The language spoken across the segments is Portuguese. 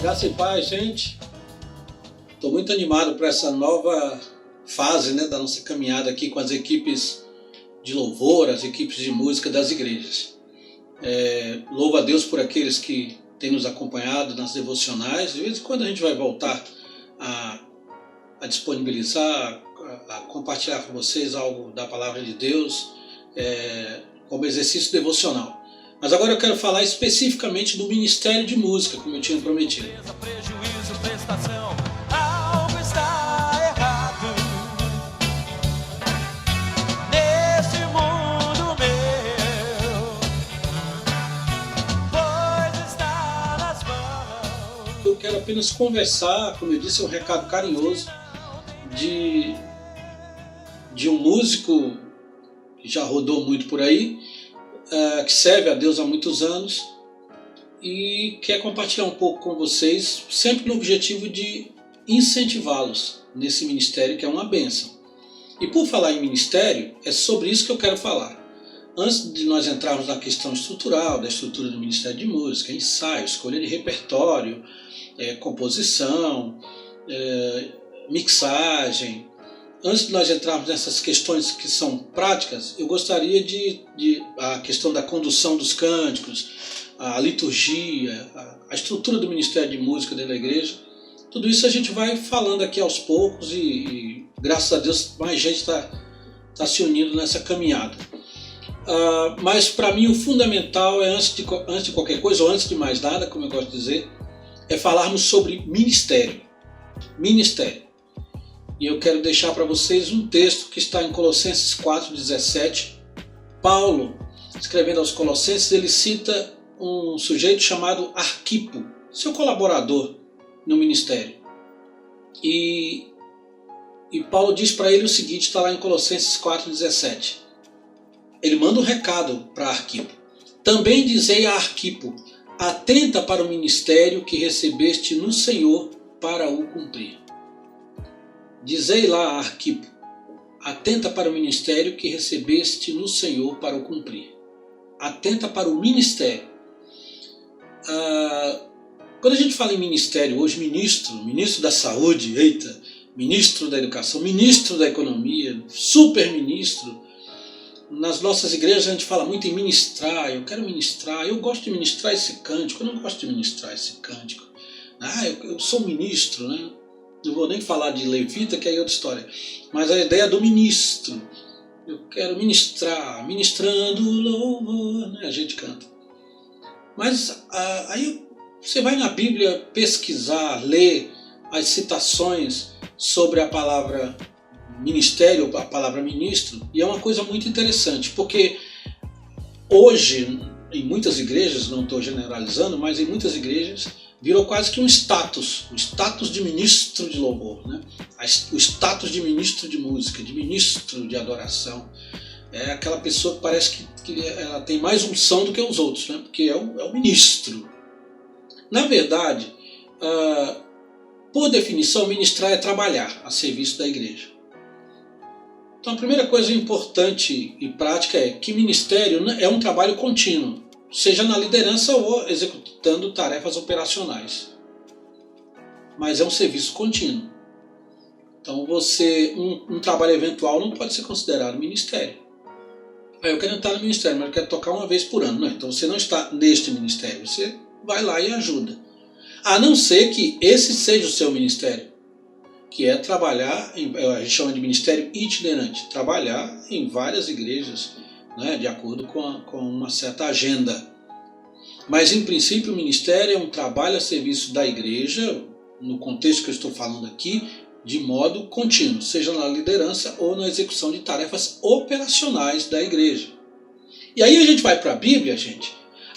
Graça e paz, gente. Estou muito animado para essa nova fase, da nossa caminhada aqui com as equipes de louvor, as equipes de música das igrejas. Louvo a Deus por aqueles que têm nos acompanhado nas devocionais. De vez em quando a gente vai voltar a disponibilizar, a compartilhar com vocês algo da palavra de Deus como exercício devocional. Mas agora eu quero falar especificamente do Ministério de Música, como eu tinha prometido. Prejuízo, prestação, algo está errado nesse mundo meu, pois está nas mãos. Eu quero apenas conversar, como eu disse, um recado carinhoso de um músico que já rodou muito por aí, que serve a Deus há muitos anos e quer compartilhar um pouco com vocês, sempre no objetivo de incentivá-los nesse ministério que é uma bênção. E por falar em ministério, é sobre isso que eu quero falar. Antes de nós entrarmos na questão estrutural, da estrutura do Ministério de Música, ensaio, escolha de repertório, composição, mixagem, antes de nós entrarmos nessas questões que são práticas, eu gostaria de a questão da condução dos cânticos, a liturgia, a estrutura do Ministério de Música dentro da igreja, tudo isso a gente vai falando aqui aos poucos e graças a Deus mais gente está se unindo nessa caminhada. Mas para mim o fundamental é, antes de qualquer coisa, ou antes de mais nada, como eu gosto de dizer, é falarmos sobre ministério. Ministério. E eu quero deixar para vocês um texto que está em Colossenses 4,17. Paulo, escrevendo aos Colossenses, ele cita um sujeito chamado Arquipo, seu colaborador no ministério. E Paulo diz para ele o seguinte, está lá em Colossenses 4,17. Ele manda um recado para Arquipo. Também dizei a Arquipo, atenta para o ministério que recebeste no Senhor para o cumprir. Dizei lá a Arquipo, atenta para o ministério que recebeste no Senhor para o cumprir. Atenta para o ministério. Quando a gente fala em ministério hoje, ministro da saúde, ministro da educação, ministro da economia, super-ministro, nas nossas igrejas a gente fala muito em ministrar, eu quero ministrar, eu gosto de ministrar esse cântico, eu não gosto de ministrar esse cântico. Eu sou ministro, né? Não vou nem falar de levita, que aí é outra história. Mas a ideia do ministro. Eu quero ministrar, ministrando louvor, a gente canta. Mas aí você vai na Bíblia pesquisar, ler as citações sobre a palavra ministério, a palavra ministro, e é uma coisa muito interessante, porque hoje, em muitas igrejas, não estou generalizando, mas em muitas igrejas, virou quase que um status, o status de ministro de louvor, o status de ministro de música, de ministro de adoração. É aquela pessoa que parece que ela tem mais unção do que os outros, porque é o ministro. Na verdade, por definição, ministrar é trabalhar a serviço da igreja. Então a primeira coisa importante e prática é que ministério é um trabalho contínuo, seja na liderança ou executando tarefas operacionais. Mas é um serviço contínuo. Então um trabalho eventual não pode ser considerado ministério. Eu quero entrar no ministério, mas eu quero tocar uma vez por ano. Não, então você não está neste ministério, você vai lá e ajuda. A não ser que esse seja o seu ministério, que é trabalhar, a gente chama de ministério itinerante, trabalhar em várias igrejas, de acordo com uma certa agenda. Mas, em princípio, o ministério é um trabalho a serviço da igreja, no contexto que eu estou falando aqui, de modo contínuo, seja na liderança ou na execução de tarefas operacionais da igreja. E aí a gente vai para a Bíblia,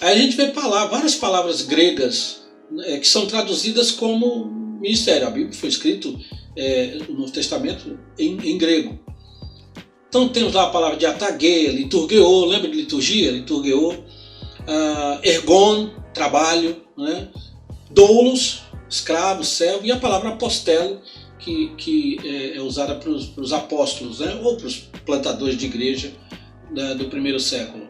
aí a gente vê várias palavras gregas que são traduzidas como ministério. A Bíblia foi escrita no Novo Testamento em grego. Então temos lá a palavra diatageia, liturgeô, lembra de liturgia? Liturgeô, ergon, trabalho, doulos, escravo, servo, e a palavra apostelo, que é usada para os apóstolos, ou para os plantadores de igreja do primeiro século.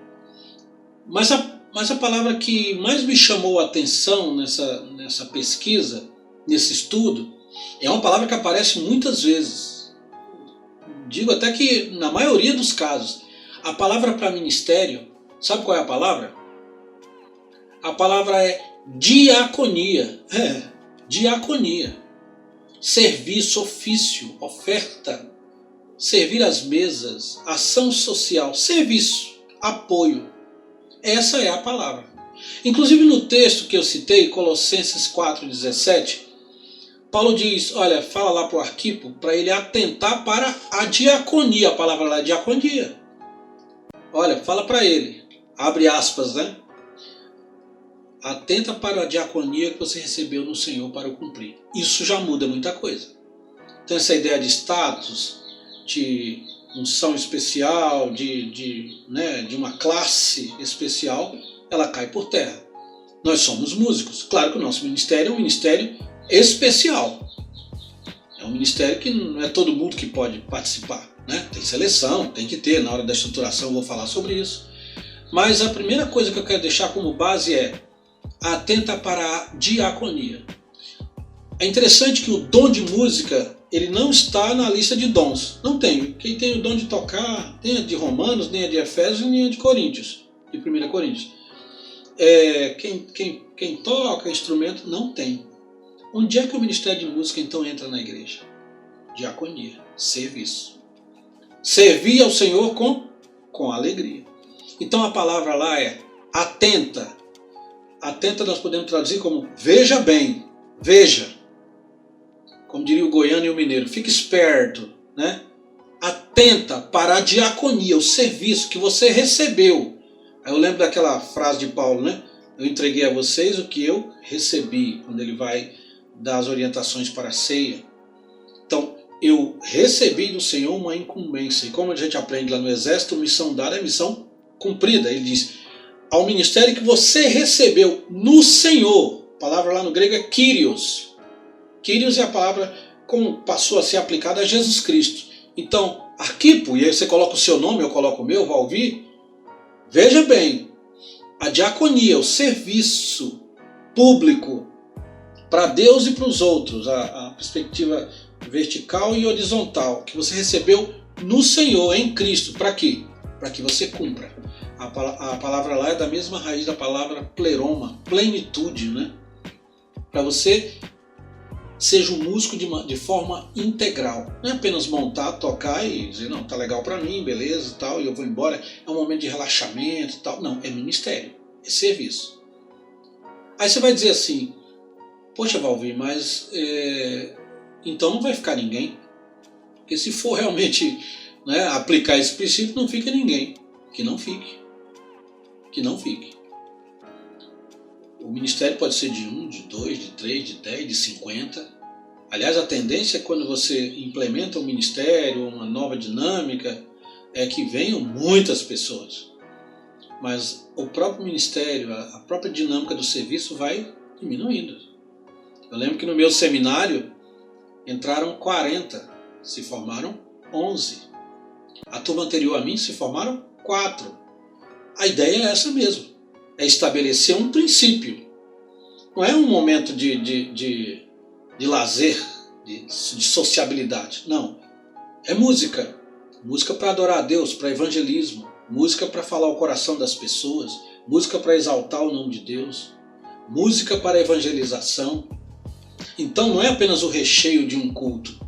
Mas Mas a palavra que mais me chamou a atenção nessa pesquisa, nesse estudo, é uma palavra que aparece muitas vezes. Digo até que na maioria dos casos. A palavra para ministério, sabe qual é a palavra? A palavra é diaconia. Diaconia. Serviço, ofício, oferta, servir às mesas, ação social, serviço, apoio. Essa é a palavra. Inclusive no texto que eu citei, Colossenses 4,17, Paulo diz, olha, fala lá para o Arquipo, para ele atentar para a diaconia. A palavra lá é diaconia. Olha, fala para ele, abre aspas, né? Atenta para a diaconia que você recebeu no Senhor para o cumprir. Isso já muda muita coisa. Então essa ideia de status, de unção especial, de uma classe especial, ela cai por terra. Nós somos músicos. Claro que o nosso ministério é um ministério especial. É um ministério que não é todo mundo que pode participar, né? Tem seleção, tem que ter. Na hora da estruturação eu vou falar sobre isso. Mas a primeira coisa que eu quero deixar como base é atenta para a diaconia. É interessante que o dom de música ele não está na lista de dons. Não tem. Quem tem o dom de tocar, nem é de Romanos, nem é de Efésios, nem é de Coríntios, de 1 Coríntios. Quem toca instrumento não tem. Onde é que o ministério de música então entra na igreja? Diaconia, serviço. Servir ao Senhor com alegria. Então a palavra lá é atenta. Atenta nós podemos traduzir como veja bem, veja. Como diria o goiano e o mineiro, fique esperto, né? Atenta para a diaconia, o serviço que você recebeu. Aí eu lembro daquela frase de Paulo, né? Eu entreguei a vocês o que eu recebi, quando ele vai dar as orientações para a ceia. Então, eu recebi do Senhor uma incumbência. E como a gente aprende lá no Exército, missão dada é missão cumprida. Ele diz, ao ministério que você recebeu no Senhor. A palavra lá no grego é Kyrios. Kyrios é a palavra como passou a ser aplicada a Jesus Cristo. Então, Arquipo, e aí você coloca o seu nome, eu coloco o meu, vai ouvir. Veja bem, a diaconia, o serviço público para Deus e para os outros, a perspectiva vertical e horizontal, que você recebeu no Senhor, em Cristo. Para quê? Para que você cumpra. A palavra lá é da mesma raiz da palavra pleroma, plenitude, né? Para você seja um músico de forma integral. Não é apenas montar, tocar e dizer, não, tá legal para mim, beleza, tal, e eu vou embora. É um momento de relaxamento, tal. Não, é ministério, é serviço. Aí você vai dizer assim, poxa, Valvir, mas então não vai ficar ninguém. Porque se for realmente, né, aplicar esse princípio, não fica ninguém. Que não fique. Que não fique. O ministério pode ser de 1, de 2, de 3, de 10, de 50. Aliás, a tendência é quando você implementa um ministério, uma nova dinâmica, é que venham muitas pessoas. Mas o próprio ministério, a própria dinâmica do serviço vai diminuindo. Eu lembro que no meu seminário entraram 40, se formaram 11. A turma anterior a mim se formaram 4. A ideia é essa mesmo. É estabelecer um princípio. Não é um momento de lazer, de sociabilidade. Não. É música. Música para adorar a Deus, para evangelismo. Música para falar o coração das pessoas. Música para exaltar o nome de Deus. Música para evangelização. Então não é apenas o recheio de um culto.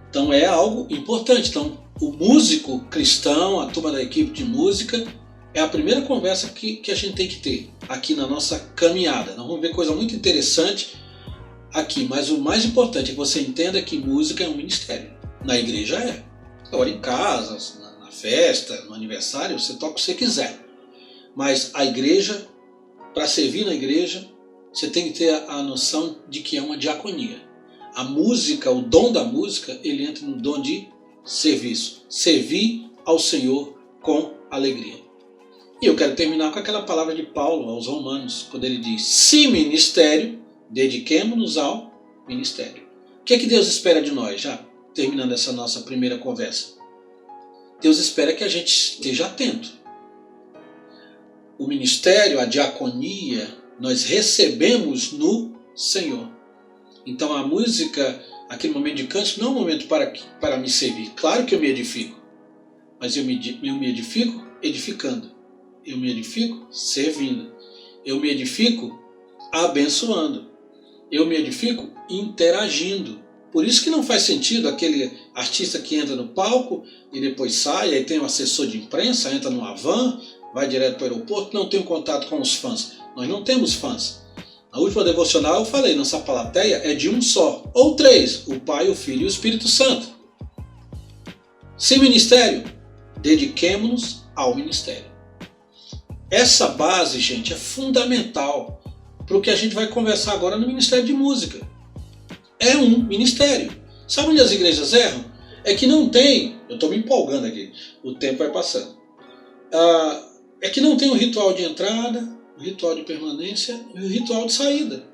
Então é algo importante. Então o músico cristão, a turma da equipe de música, é a primeira conversa que a gente tem que ter aqui na nossa caminhada. Nós vamos ver coisa muito interessante aqui, mas o mais importante é que você entenda que música é um ministério. Na igreja é. Agora em casa, na festa, no aniversário, você toca o que você quiser. Mas a igreja, para servir na igreja, você tem que ter a noção de que é uma diaconia. A música, o dom da música, ele entra no dom de serviço. Servir ao Senhor com alegria. E eu quero terminar com aquela palavra de Paulo aos Romanos, quando ele diz, se ministério, dediquemo-nos ao ministério. O que é que Deus espera de nós, já terminando essa nossa primeira conversa? Deus espera que a gente esteja atento. o ministério, a diaconia, nós recebemos no Senhor. Então a música, aquele momento de canto, não é um momento para me servir. Claro que eu me edifico, mas eu me edifico edificando. Eu me edifico servindo. Eu me edifico abençoando. Eu me edifico interagindo. Por isso que não faz sentido aquele artista que entra no palco e depois sai, aí tem um assessor de imprensa, entra numa van, vai direto para o aeroporto, não tem um contato com os fãs. Nós não temos fãs. Na última devocional eu falei, nossa plateia é de um só, ou três, o Pai, o Filho e o Espírito Santo. Se ministério, dediquemo-nos ao ministério. Essa base, gente, é fundamental para o que a gente vai conversar agora no Ministério de Música. É um ministério. Sabe onde as igrejas erram? É que não tem, eu estou me empolgando aqui, o tempo vai passando. É que não tem um ritual de entrada, o ritual de permanência e o ritual de saída.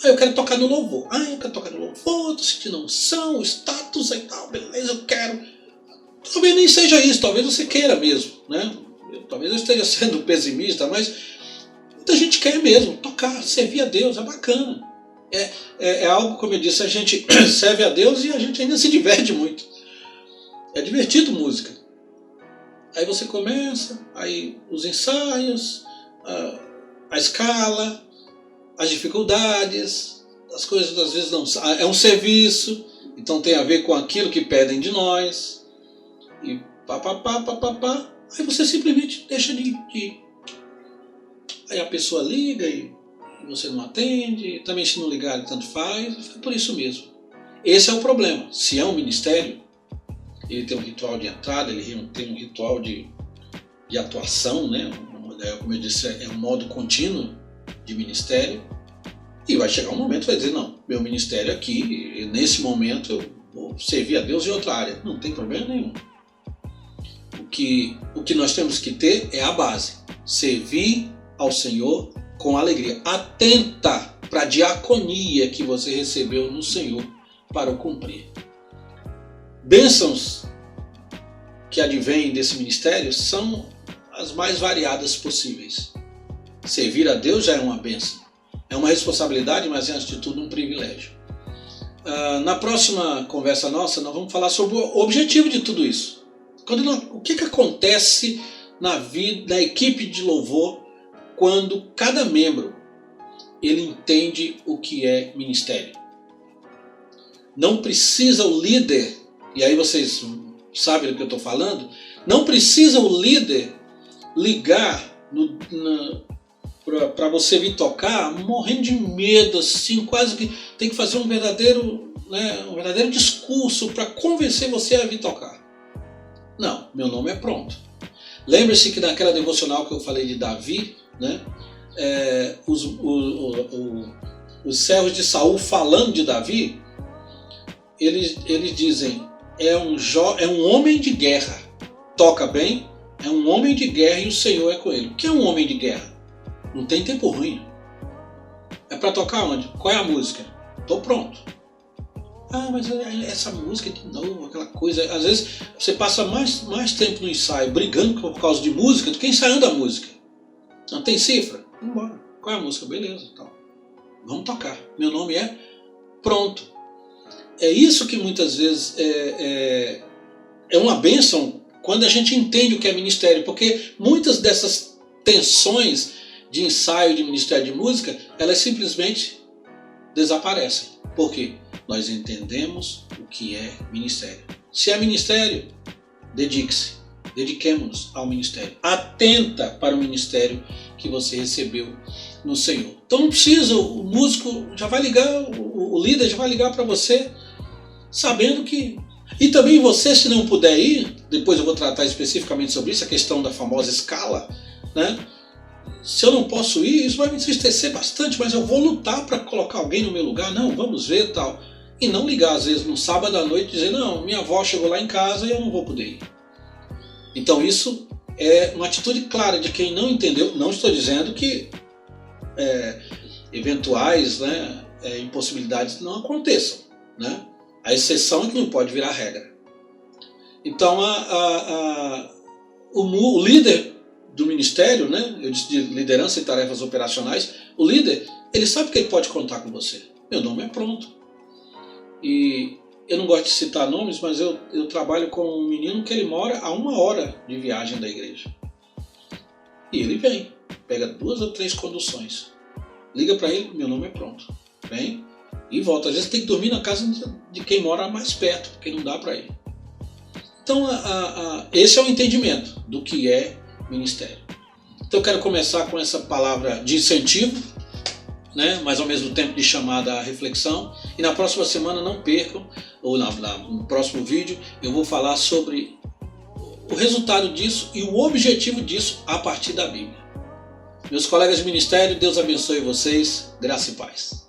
Eu quero tocar no louvor. Eu quero tocar no louvor, estou sentindo unção, status e tal, beleza, eu quero. Talvez nem seja isso, talvez você queira mesmo, né? Talvez eu esteja sendo pessimista, mas muita gente quer mesmo tocar, servir a Deus, é bacana. É algo, como eu disse, a gente serve a Deus e a gente ainda se diverte muito. É divertido música. Aí você começa, aí os ensaios, a escala, as dificuldades, as coisas às vezes não... É um serviço, então tem a ver com aquilo que pedem de nós. E pá. Aí você simplesmente deixa de ir. Aí a pessoa liga e você não atende, também se não ligar tanto faz, fica por isso mesmo. Esse é o problema. Se é um ministério, ele tem um ritual de entrada, ele tem um ritual de atuação, né? Como eu disse, é um modo contínuo de ministério, e vai chegar um momento que vai dizer, não, meu ministério aqui, nesse momento eu vou servir a Deus em outra área. Não tem problema nenhum. O que nós temos que ter é a base. Servir ao Senhor com alegria. Atenta para a diaconia que você recebeu no Senhor para o cumprir. Bênçãos que advêm desse ministério são as mais variadas possíveis. Servir a Deus já é uma bênção. É uma responsabilidade, mas é, antes de tudo, um privilégio. Na próxima conversa nossa, nós vamos falar sobre o objetivo de tudo isso. O que acontece na vida da equipe de louvor quando cada membro ele entende o que é ministério. Não precisa o líder, e aí vocês sabem do que eu estou falando, não precisa o líder ligar para você vir tocar morrendo de medo, assim, quase que tem que fazer um verdadeiro discurso para convencer você a vir tocar. Não, meu nome é pronto. Lembre-se que naquela devocional que eu falei de Davi, né, os servos de Saul falando de Davi, eles dizem, é um homem de guerra, toca bem, é um homem de guerra e o Senhor é com ele. O que é um homem de guerra? Não tem tempo ruim. É para tocar onde? Qual é a música? Estou pronto. Mas essa música de novo, aquela coisa. Às vezes você passa mais tempo no ensaio brigando por causa de música do que ensaiando a música. Não tem cifra? Vamos embora. Qual é a música? Beleza. Então, vamos tocar. Meu nome é pronto. É isso que muitas vezes é uma bênção quando a gente entende o que é ministério, porque muitas dessas tensões de ensaio de ministério de música, elas simplesmente desaparecem. Por quê? Nós entendemos o que é ministério. Se é ministério, dedique-se. Dediquemo-nos ao ministério. Atenta para o ministério que você recebeu no Senhor. Então não precisa, o músico já vai ligar, o líder já vai ligar para você, sabendo que... E também você, se não puder ir, depois eu vou tratar especificamente sobre isso, a questão da famosa escala, né? Se eu não posso ir, isso vai me entristecer bastante, mas eu vou lutar para colocar alguém no meu lugar. Não, vamos ver e tal. E não ligar, às vezes, no sábado à noite e dizer, não, minha avó chegou lá em casa e eu não vou poder ir. Então isso é uma atitude clara de quem não entendeu. Não estou dizendo que eventuais impossibilidades não aconteçam, né? A exceção é que não pode virar regra. Então o líder do ministério, né? Eu disse de liderança e tarefas operacionais, o líder, ele sabe que ele pode contar com você. Meu nome é pronto. E eu não gosto de citar nomes, mas eu trabalho com um menino que ele mora a 1 hora de viagem da igreja. E ele vem, pega 2 ou 3 conduções, liga para ele, meu nome é pronto. Vem e volta. Às vezes tem que dormir na casa de quem mora mais perto, porque não dá para ir. Então esse é o entendimento do que é ministério. Então eu quero começar com essa palavra de incentivo, né, mas ao mesmo tempo de chamada à reflexão. E na próxima semana, não percam, ou no próximo vídeo, eu vou falar sobre o resultado disso e o objetivo disso a partir da Bíblia. Meus colegas de ministério, Deus abençoe vocês, graça e paz.